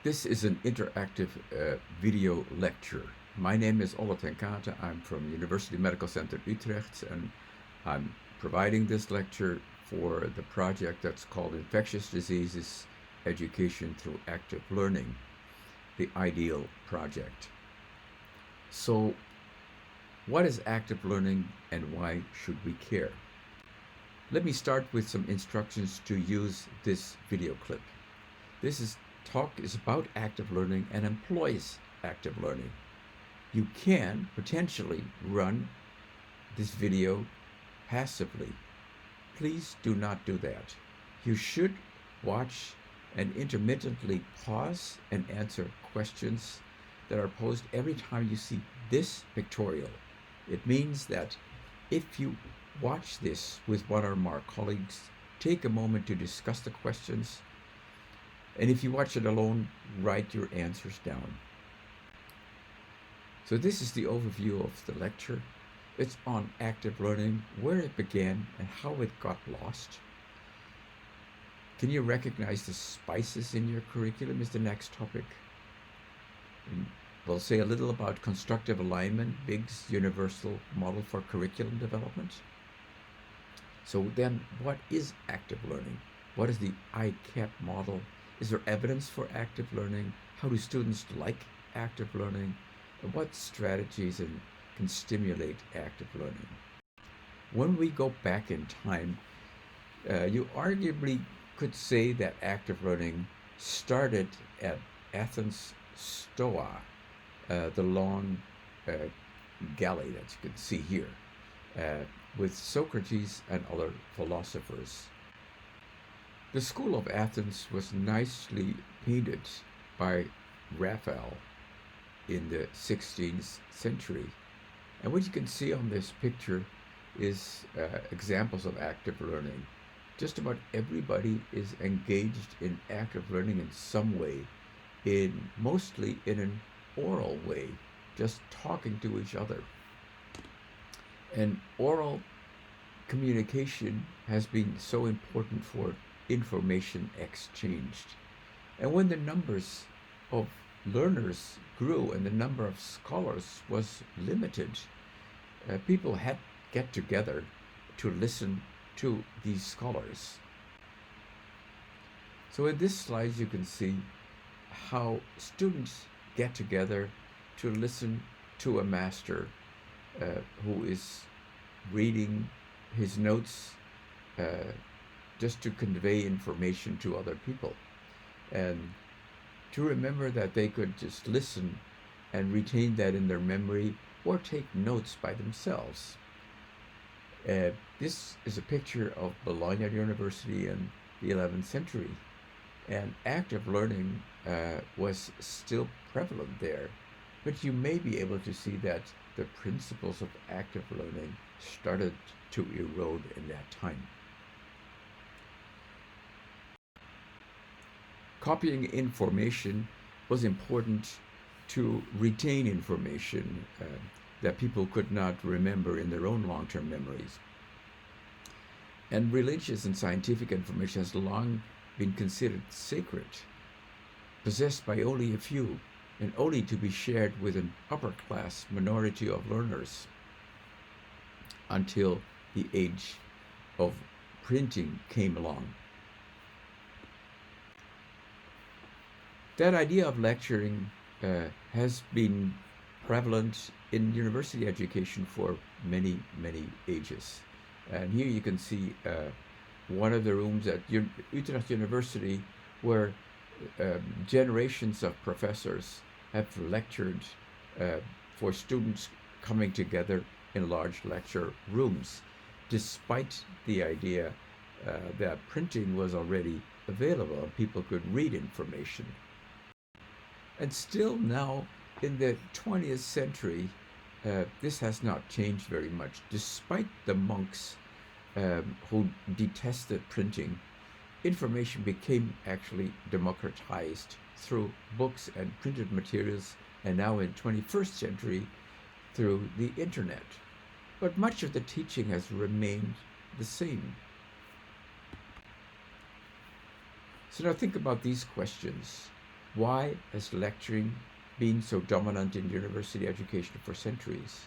This is an interactive video lecture. My name is Olle ten Kate. I'm from University Medical Center Utrecht, and I'm providing this lecture for the project that's called Infectious Diseases Education Through Active Learning, the IDEAL project. So, what is active learning and why should we care? Let me start with some instructions to use this video clip. This talk is about active learning and employs active learning. You can potentially run this video passively. Please do not do that. You should watch and intermittently pause and answer questions that are posed every time you see this pictorial. It means that if you watch this with one or more colleagues, take a moment to discuss the questions. And if you watch it alone, write your answers down. So this is the overview of the lecture. It's on active learning, where it began and how it got lost. Can you recognize the spices in your curriculum is the next topic. And we'll say a little about constructive alignment, Big's universal model for curriculum development. So then, what is active learning? What is the ICAP model? Is there evidence for active learning? How do students like active learning? And what strategies can stimulate active learning? When we go back in time, you arguably could say that active learning started at Athens Stoa, the long galley that you can see here, with Socrates and other philosophers. The school of Athens was nicely painted by Raphael in the 16th century. And what you can see on this picture is examples of active learning. Just about everybody is engaged in active learning in some way, mostly in an oral way, just talking to each other. And oral communication has been so important for information exchanged. And when the numbers of learners grew and the number of scholars was limited, people had to get together to listen to these scholars. So in this slide you can see how students get together to listen to a master who is reading his notes just to convey information to other people, and to remember that they could just listen and retain that in their memory or take notes by themselves. This is a picture of Bologna University in the 11th century, and active learning was still prevalent there, but you may be able to see that the principles of active learning started to erode in that time. Copying information was important to retain information that people could not remember in their own long-term memories. And religious and scientific information has long been considered sacred, possessed by only a few, and only to be shared with an upper-class minority of learners, until the age of printing came along. That idea of lecturing has been prevalent in university education for many, many ages. And here you can see one of the rooms at Utrecht University where generations of professors have lectured for students coming together in large lecture rooms, despite the idea that printing was already available and people could read information. And still now, in the 20th century, this has not changed very much. Despite the monks who detested printing, information became actually democratized through books and printed materials, and now in 21st century, through the internet. But much of the teaching has remained the same. So now think about these questions. Why has lecturing been so dominant in university education for centuries?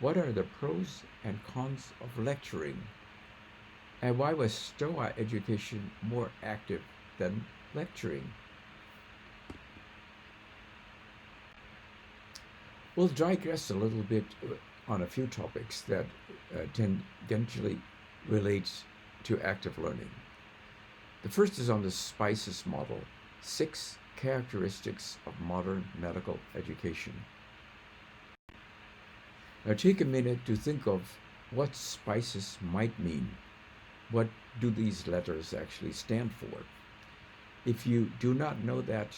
What are the pros and cons of lecturing? And why was Stoa education more active than lecturing? We'll digress a little bit on a few topics that tangentially relate to active learning. The first is on the SPICES model, 6 characteristics of modern medical education. Now take a minute to think of what SPICES might mean. What do these letters actually stand for? If you do not know that,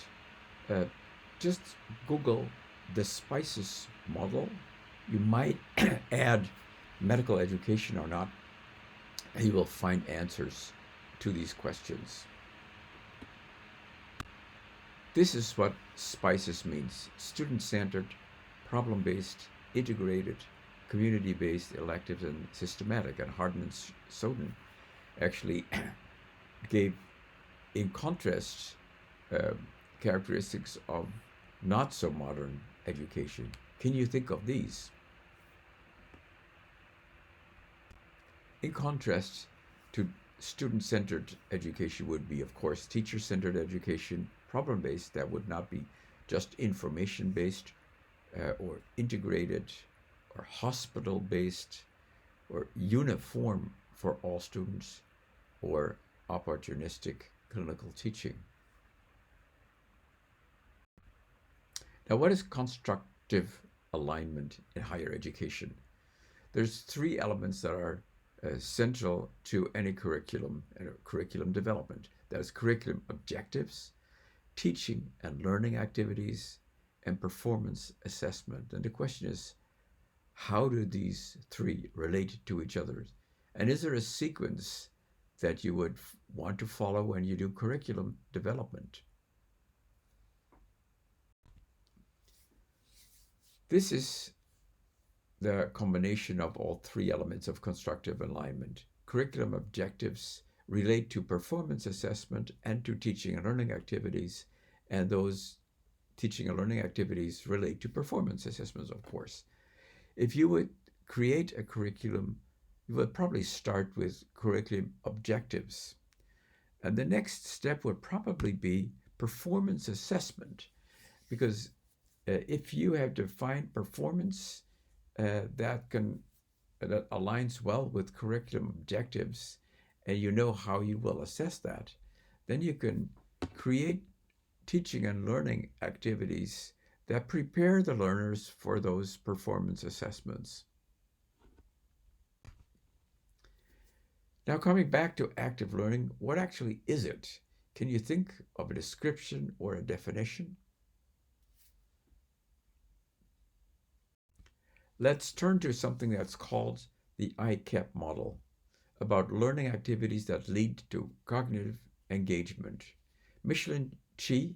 just Google the SPICES model. You might add medical education or not, and you will find answers to these questions. This is what SPICES means: student-centered, problem-based, integrated, community-based, elective, and systematic. And Hardin and Soden actually gave, in contrast, characteristics of not so modern education. Can you think of these? In contrast to student-centered education would be, of course, teacher-centered education, problem-based. That would not be just information-based or integrated or hospital-based or uniform for all students, or opportunistic clinical teaching. Now, what is constructive alignment in higher education? There's 3 elements that are central to any curriculum and curriculum development. That is curriculum objectives, teaching and learning activities, and performance assessment. And the question is, how do these 3 relate to each other? And is there a sequence that you would want to follow when you do curriculum development? This is the combination of all 3 elements of constructive alignment. Curriculum objectives relate to performance assessment and to teaching and learning activities, and those teaching and learning activities relate to performance assessments, of course. If you would create a curriculum, you would probably start with curriculum objectives. And the next step would probably be performance assessment, because if you have defined performance that aligns well with curriculum objectives, and you know how you will assess that, then you can create teaching and learning activities that prepare the learners for those performance assessments. Now, coming back to active learning, what actually is it? Can you think of a description or a definition? Let's turn to something that's called the incl model, about learning activities that lead to cognitive engagement. Michelin Chi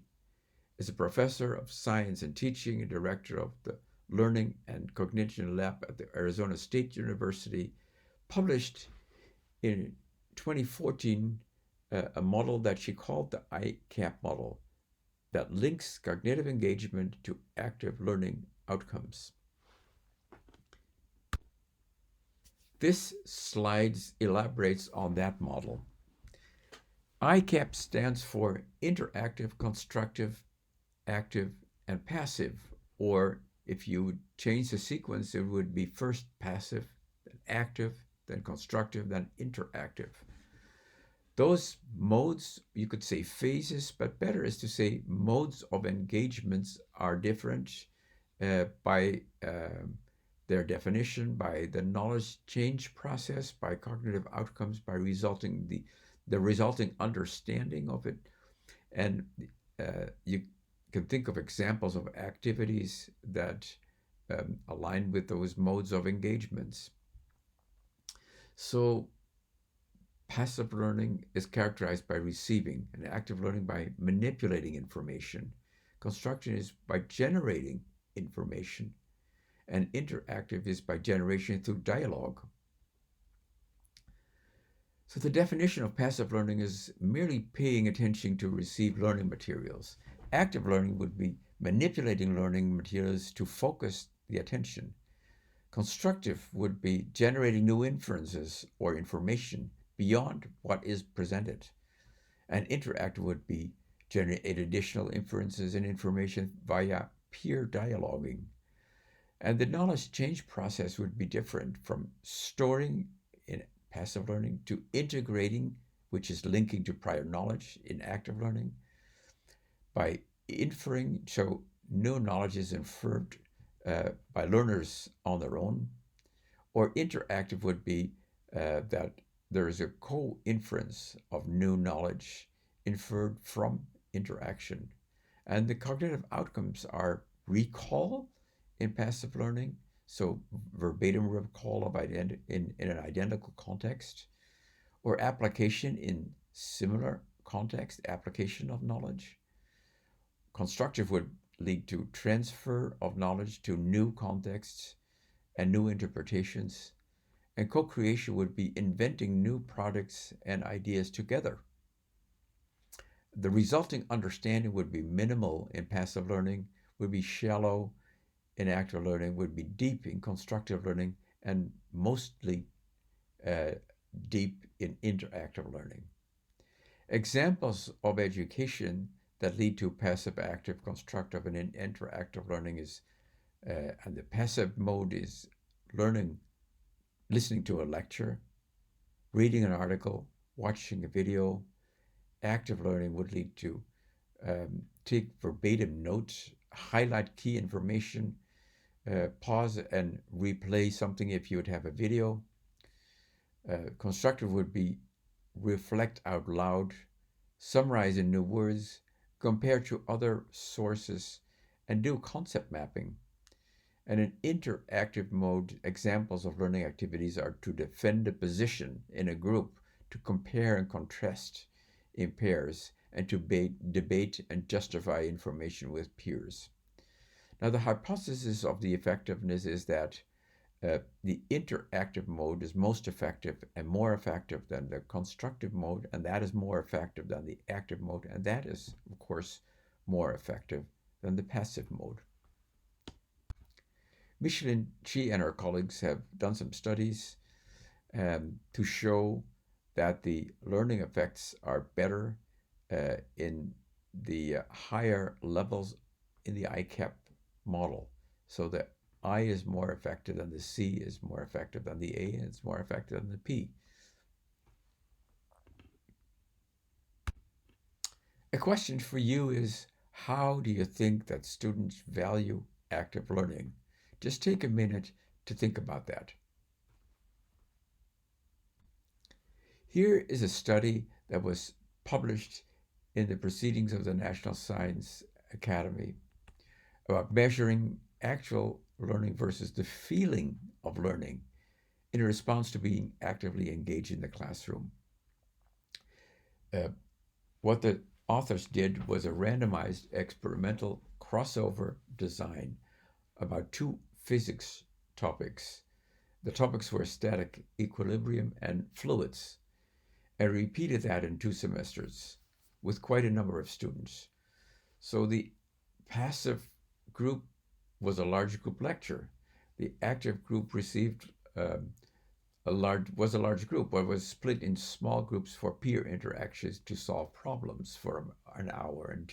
is a professor of science and teaching and director of the Learning and Cognition Lab at the Arizona State University, published in 2014 a model that she called the incl model that links cognitive engagement to active learning outcomes. This slide elaborates on that model. incl stands for interactive, constructive, active, and passive, or if you would change the sequence, it would be first passive, then active, then constructive, then interactive. Those modes, you could say phases, but better is to say modes of engagements are different by their definition, by the knowledge change process, by cognitive outcomes, by the resulting understanding of it. And you can think of examples of activities that align with those modes of engagements. So passive learning is characterized by receiving, and active learning by manipulating information. Construction is by generating information, and interactive is by generation through dialogue. So the definition of passive learning is merely paying attention to receive learning materials. Active learning would be manipulating learning materials to focus the attention. Constructive would be generating new inferences or information beyond what is presented. And interactive would be generate additional inferences and information via peer dialoguing. And the knowledge change process would be different from storing in passive learning to integrating, which is linking to prior knowledge in active learning, by inferring, so new knowledge is inferred by learners on their own, or interactive would be that there is a co-inference of new knowledge inferred from interaction. And the cognitive outcomes are recall in passive learning, so verbatim recall of in an identical context, or application in similar context, application of knowledge. Constructive would lead to transfer of knowledge to new contexts and new interpretations. And co creation would be inventing new products and ideas together. The resulting understanding would be minimal in passive learning, would be shallow in active learning, would be deep in constructive learning, and mostly uh, deep in interactive learning. Examples of education that lead to passive, active, constructive, and interactive learning is, and the passive mode is learning, listening to a lecture, reading an article, watching a video. Active learning would lead to take verbatim notes, highlight key information, pause and replay something if you would have a video. Constructive would be reflect out loud, summarize in new words, compare to other sources, and do concept mapping. And in interactive mode, examples of learning activities are to defend a position in a group, to compare and contrast in pairs, and to debate and justify information with peers. Now, the hypothesis of the effectiveness is that the interactive mode is most effective and more effective than the constructive mode, and that is more effective than the active mode, and that is, of course, more effective than the passive mode. Michelin Chi and her colleagues have done some studies to show that the learning effects are better in the higher levels in the ICAP model. So the I is more effective than the C is more effective than the A, and it's more effective than the P. A question for you is, how do you think that students value active learning? Just take a minute to think about that. Here is a study that was published in the Proceedings of the National Science Academy about measuring actual learning versus the feeling of learning in response to being actively engaged in the classroom. What the authors did was a randomized experimental crossover design about two physics topics. The topics were static equilibrium and fluids, and repeated that in 2 semesters with quite a number of students. So the passive group was a large group lecture. The active group received a large group, but was split in small groups for peer interactions to solve problems for an hour, and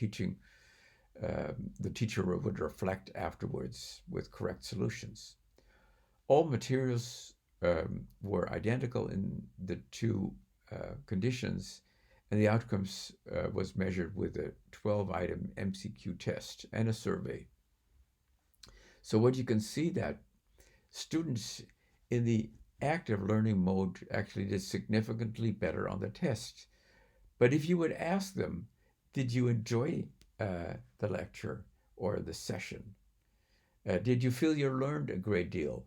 the teacher would reflect afterwards with correct solutions. All materials were identical in the two conditions, and the outcomes was measured with a 12-item MCQ test and a survey. So what you can see that students in the active learning mode actually did significantly better on the test. But if you would ask them, did you enjoy the lecture or the session? Did you feel you learned a great deal?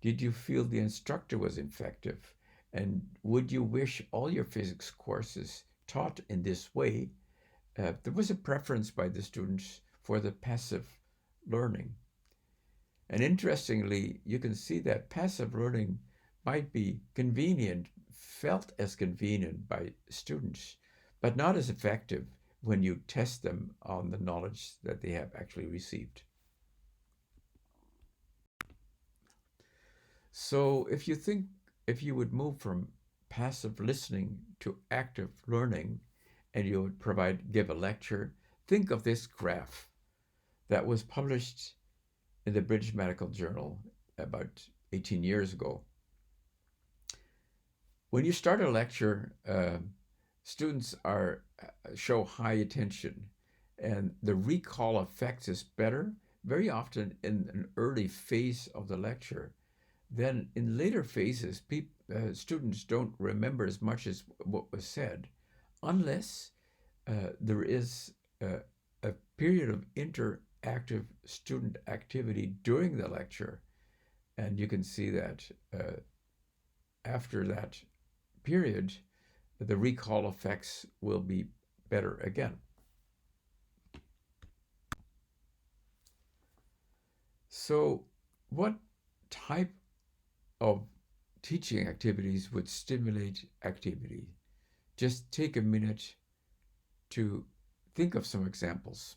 Did you feel the instructor was effective? And would you wish all your physics courses taught in this way? There was a preference by the students for the passive learning. And interestingly, you can see that passive learning might be convenient, felt as convenient by students, but not as effective when you test them on the knowledge that they have actually received. So if you would move from passive listening to active learning and you would give a lecture, think of this graph that was published in the British Medical Journal about 18 years ago. When you start a lecture, students show high attention, and the recall effect is better very often in an early phase of the lecture. Then in later phases, students don't remember as much as what was said, unless there is a period of interactive student activity during the lecture. And you can see that after that period, the recall effects will be better again. So, what type of teaching activities would stimulate activity? Just take a minute to think of some examples.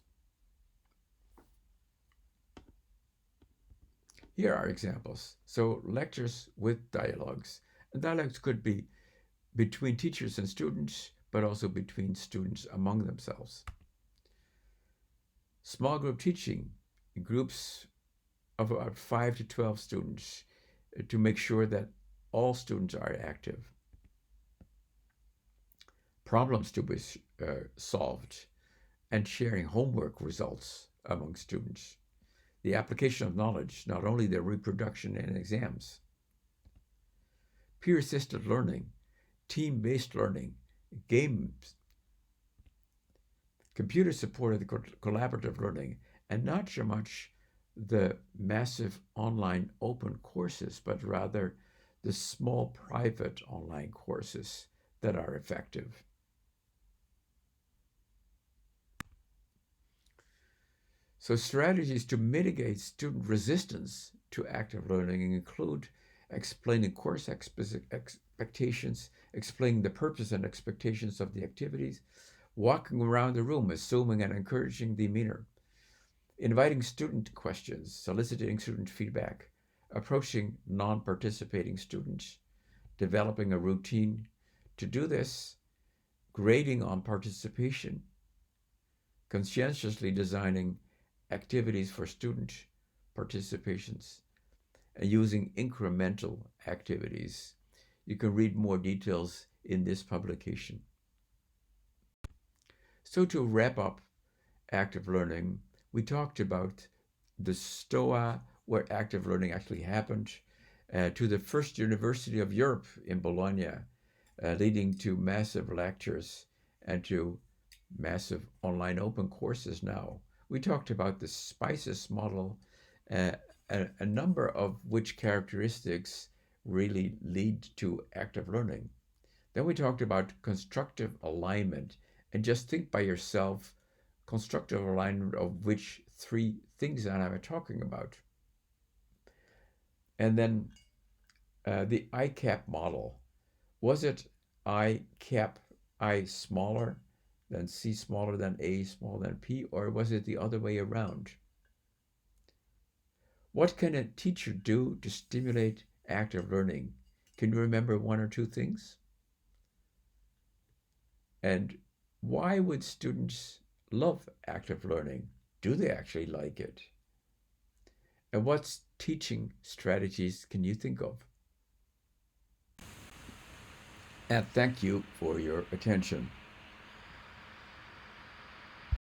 Here are examples. So, lectures with dialogues. And dialogues could be between teachers and students, but also between students among themselves. Small group teaching, groups of about 5 to 12 students to make sure that all students are active. Problems to be solved and sharing homework results among students. The application of knowledge, not only their reproduction and exams. Peer-assisted learning, team-based learning, games, computer-supported collaborative learning, and not so much the massive online open courses, but rather the small private online courses that are effective. So strategies to mitigate student resistance to active learning include explaining course expectations, explaining the purpose and expectations of the activities, walking around the room, assuming and encouraging demeanor, inviting student questions, soliciting student feedback, approaching non-participating students, developing a routine. To do this, grading on participation, conscientiously designing activities for student participations, and using incremental activities. You can read more details in this publication. So to wrap up active learning, we talked about the STOA, where active learning actually happened, to the first University of Europe in Bologna, leading to massive lectures and to massive online open courses now. We talked about the SPICES model, a number of which characteristics really lead to active learning. Then we talked about constructive alignment, and just think by yourself, constructive alignment of which three things that I'm talking about. And then the ICAP model. Was it I smaller than C smaller than A smaller than P, or was it the other way around? What can a teacher do to stimulate active learning? Can you remember one or two things? And why would students love active learning? Do they actually like it? And what teaching strategies can you think of? And thank you for your attention.